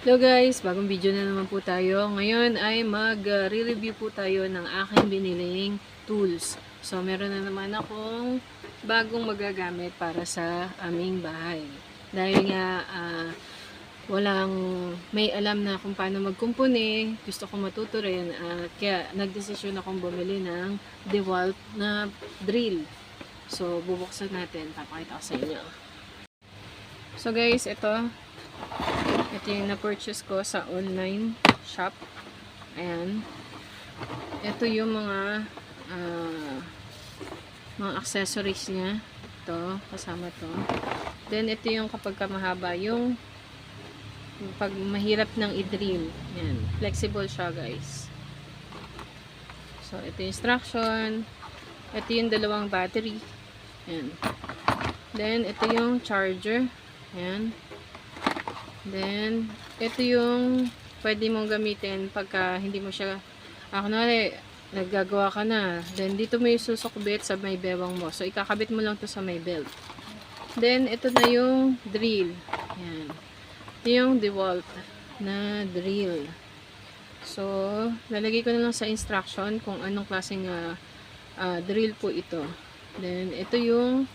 Hello guys, bagong video na naman po tayo. Ngayon ay mag-re-review po tayo ng aking biniling tools. So meron na naman akong bagong magagamit para sa aming bahay. Dahil nga walang may alam na kung paano magkumpuni, gusto ko matuto rin. Kaya nagdesisyon akong bumili ng DeWalt na drill. So bubuksan natin, papakita ko sa inyo. So guys, ito yung na-purchase ko sa online shop. Ayan. Ito yung mga accessories niya. Ito, kasama to. Then, ito yung kapag mahaba, yung pag mahirap ng i-drill. Ayan. Flexible siya, guys. So, ito yung instruction. Ito yung dalawang battery. Ayan. Then, ito yung charger. Ayan. Then, ito yung pwede mong gamitin pagka hindi mo siya, kunwari, naggagawa ka na. Then, dito mo yung susukbit sa may bewang mo. So, ikakabit mo lang to sa may belt. Then, ito na yung drill. Yan. Ito yung DeWalt na drill. So, lalagay ko na lang sa instruction kung anong klaseng drill po ito. Then, ito yung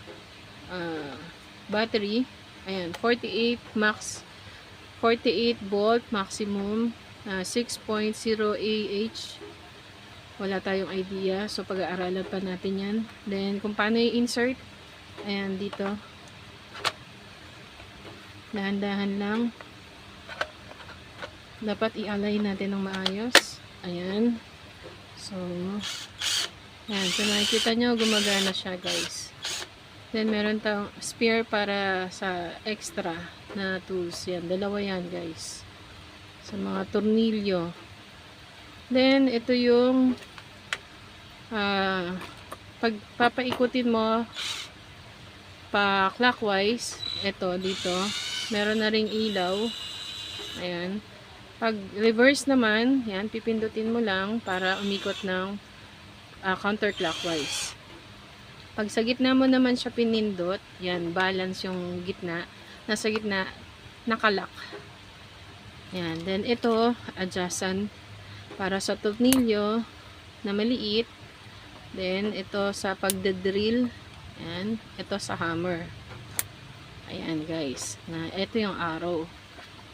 battery. Ayan, 48 volt maximum, 6.0 Ah. Wala tayong idea. So, pag-aaralan pa natin yan. Then, kung paano i-insert. Ayan, dito. Dahan-dahan lang. Dapat i-align natin ng maayos. Ayan. So, ayan. So, nakikita nyo, gumagana siya, guys. Then, meron tayong spare para sa extra na tools. Yan. Dalawa yan, guys. Sa mga tornilyo. Then, ito yung pag papaikutin mo pa clockwise. Ito, dito. Meron na ring ilaw. Ayan. Pag reverse naman, yan, pipindutin mo lang para umikot ng counterclockwise. Pag sa gitna mo naman siya pinindot, yan, balance yung gitna. Nasa gitna, nakalock. Yan. Then, ito, adjustan para sa tornilyo na maliit. Then, ito sa pagdadrill. Yan. Ito sa hammer. Ayan, guys. Ito yung arrow.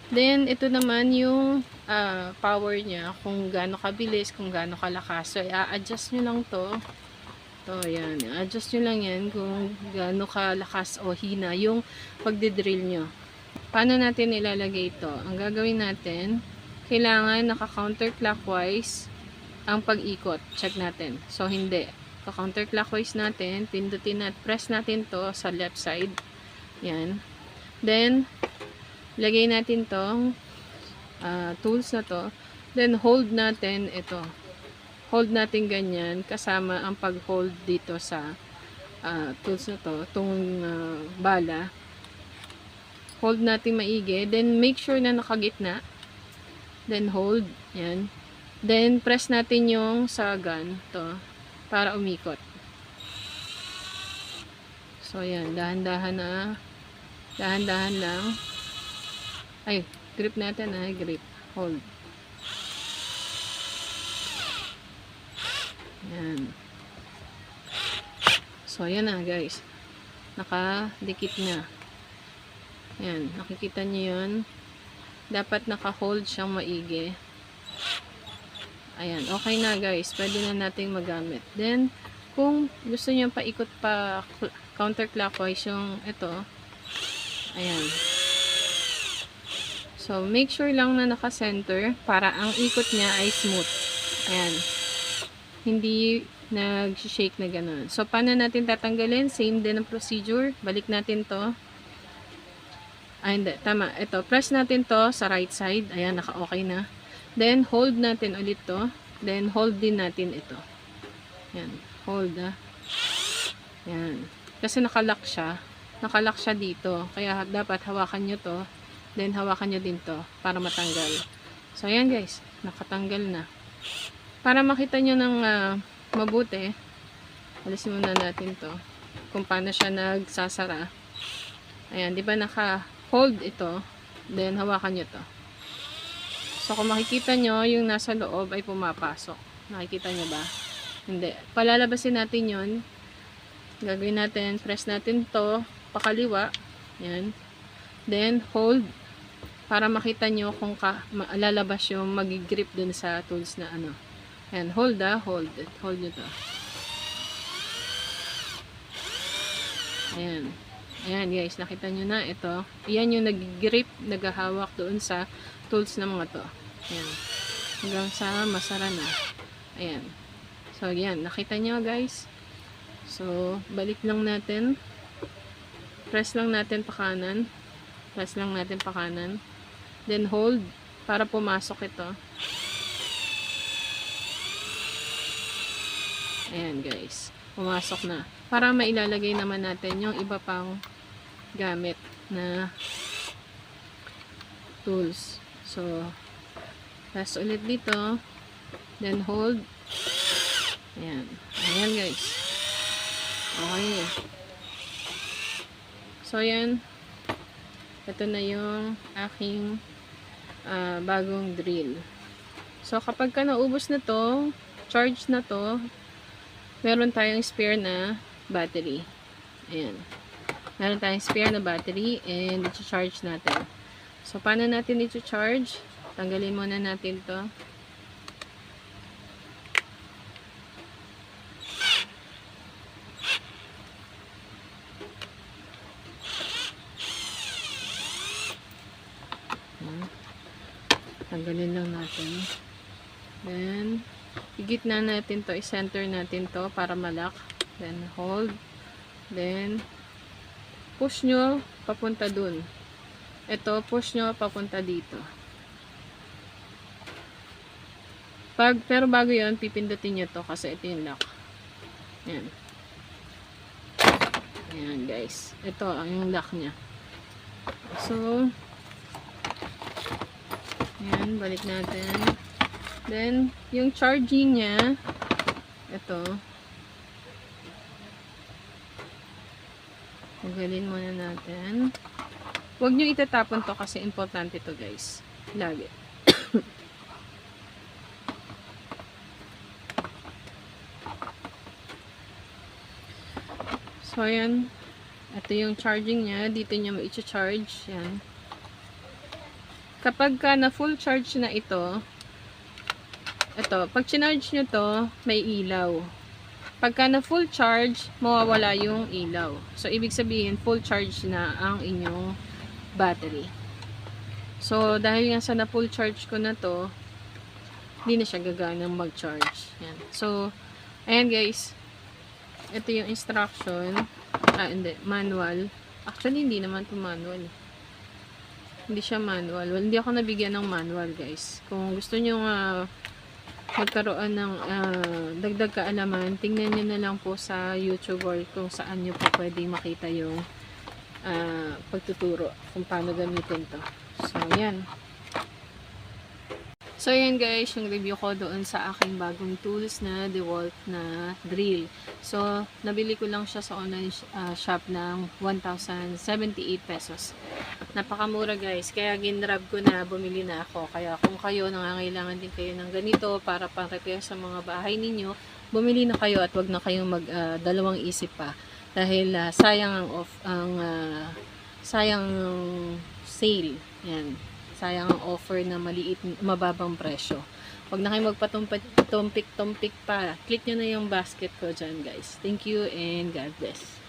Then, ito naman yung power niya. Kung gaano kabilis, kung gaano kalakas. So, i-adjust nyo lang to. So, yan. Adjust nyo lang yan kung gaano kalakas o hina yung pagdidrill nyo. Paano natin ilalagay ito? Ang gagawin natin, kailangan naka-counterclockwise ang pag-ikot. Check natin. So, hindi. Ka-counterclockwise natin, pindutin at press natin to sa left side. Yan. Then, lagay natin tong tools na to. Then, hold natin ito. Hold natin ganyan kasama ang pag-hold dito sa tools na to, itong bala. Hold natin maigi. Then, make sure na nakagitna. Then, hold. Yan. Then, press natin yung sa gun to para umikot. So, yan. Dahan-dahan na. Dahan-dahan lang. Ay, grip natin grip. Hold. Yan. So, ayan na, guys. Nakadikit na. Yan. Nakikita nyo yun. Dapat naka-hold siyang maigi. Ayan. Okay na, guys. Pwede na nating magamit. Then, kung gusto nyo paikot pa counterclockwise yung ito. Ayan. So, make sure lang na naka-center para ang ikot niya ay smooth. Ayan. Hindi nag-shake na gano'n. So, paano natin tatanggalin? Same din ang procedure. Balik natin to. Ay, hindi. Tama. Ito. Press natin to sa right side. Ayan, naka-okay na. Then, hold natin ulit to. Then, hold din natin ito. Ayan. Hold, Ayan. Kasi nakalock siya. Nakalock siya dito. Kaya, dapat hawakan nyo to. Then, hawakan nyo din to para matanggal. So, ayan guys. Nakatanggal na. Para makita nyo ng mabuti, alisin muna natin to. Kung paano siya nagsasara. Ayan, di ba naka-hold ito. Then, hawakan nyo to. So, kung makikita nyo, yung nasa loob ay pumapasok. Nakikita nyo ba? Hindi. Palalabasin natin yun. Gagawin natin, press natin to pakaliwa. Yan. Then, hold. Para makita nyo kung lalabas yung mag-grip dun sa tools na ano. Yan. Hold hold. Hold nyo to. Ayan. Ayan guys, nakita nyo na ito. Yan yung nag-grip, naghahawak doon sa tools na mga to. Ayan. Hanggang sa masara na. Ayan. So, yan. Nakita nyo guys. So, balik lang natin. Press lang natin pa kanan. Press lang natin pa kanan. Then, hold para pumasok ito. Ayan guys. Pumasok na. Para mailalagay naman natin yung iba pang gamit na tools. So, press ulit dito. Then, hold. Ayan. Ayan guys. Okay. So, ayan. Ito na yung aking bagong drill. So, kapag ka naubos na to, charge na to, meron tayong spare na battery. Ayan. Meron tayong spare na battery and i-charge natin. So, paano natin i-charge? Tanggalin muna natin to. Tanggalin lang natin. Then, i-gitna natin to, i-center natin to para malak. Then, hold. Then, push nyo papunta dun. Ito, push nyo papunta dito. Pero bago yun, pipindutin nyo to kasi ito yung lock. Ayan. Ayan guys. Ito, yung lock nya. So, ayan, balik natin. Then, yung charging nya, ito. Tanggalin muna natin. Huwag nyo itatapon to kasi importante to guys. Lagi. So, ayan. Ito yung charging nya. Dito nyo ma-charge. Yan. Kapag ka na full charge na ito, pag charge nyo to, may ilaw. Pagka na full charge, mawawala yung ilaw. So, ibig sabihin, full charge na ang inyong battery. So, dahil nga sa na full charge ko na to, hindi na siya gaganang mag-charge. Yan. So, ayan guys. Ito yung instruction. Hindi. Manual. Actually, hindi naman ito manual. Hindi siya manual. Well, hindi ako nabigyan ng manual, guys. Kung gusto nyo magkaroon ng dagdag kaalaman, tingnan nyo na lang po sa YouTube or kung saan nyo po pwedeng makita yung pagtuturo kung paano gamitin to. So, yan. So, yan guys, yung review ko doon sa aking bagong tools na DeWalt na drill. So, nabili ko lang siya sa online shop ng 1,078 pesos. Napakamura guys, kaya ginrab ko na bumili na ako. Kaya kung kayo, nangangailangan din kayo ng ganito para pang-repair sa mga bahay ninyo, bumili na kayo at wag na kayong dalawang isip pa. Dahil sayang sayang sale. Yan. Sayang ang offer na mababang presyo. Huwag na kayo magpatumpik-tumpik pa. Click nyo na yung basket ko dyan, guys. Thank you and God bless.